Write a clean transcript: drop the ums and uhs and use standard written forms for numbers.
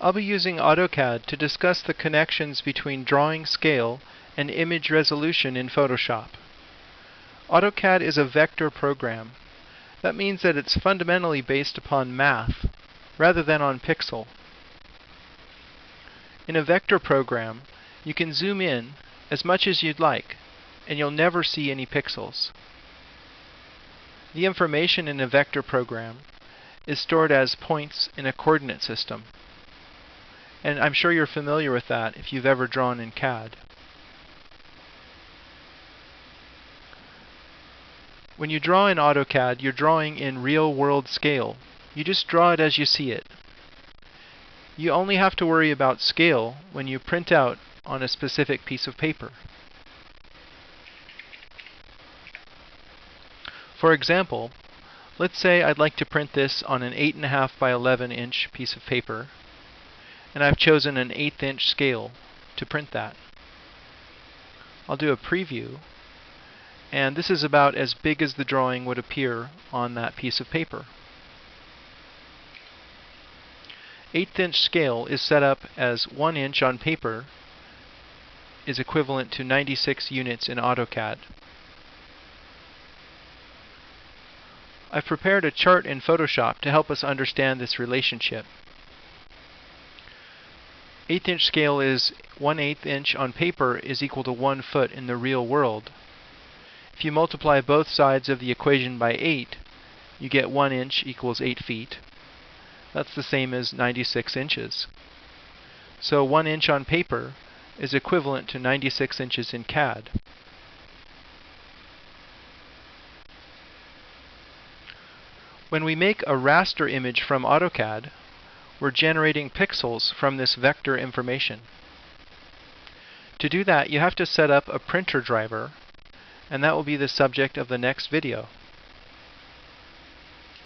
I'll be using AutoCAD to discuss the connections between drawing scale and image resolution in Photoshop. AutoCAD is a vector program. That means that it's fundamentally based upon math rather than on pixel. In a vector program, you can zoom in as much as you'd like, and you'll never see any pixels. The information in a vector program is stored as points in a coordinate system. And I'm sure you're familiar with that if you've ever drawn in CAD. When you draw in AutoCAD, you're drawing in real-world scale. You just draw it as you see it. You only have to worry about scale when you print out on a specific piece of paper. For example, let's say I'd like to print this on an 8.5 by 11 inch piece of paper, and I've chosen an 1/8 inch scale to print that. I'll do a preview, and this is about as big as the drawing would appear on that piece of paper. 1/8 inch scale is set up as 1 inch on paper is equivalent to 96 units in AutoCAD. I've prepared a chart in Photoshop to help us understand this relationship. 1/8 inch scale is 1/8 inch on paper is equal to 1 foot in the real world. If you multiply both sides of the equation by 8, you get 1 inch equals 8 feet. That's the same as 96 inches. So 1 inch on paper is equivalent to 96 inches in CAD. When we make a raster image from AutoCAD, we're generating pixels from this vector information. To do that, you have to set up a printer driver, and that will be the subject of the next video.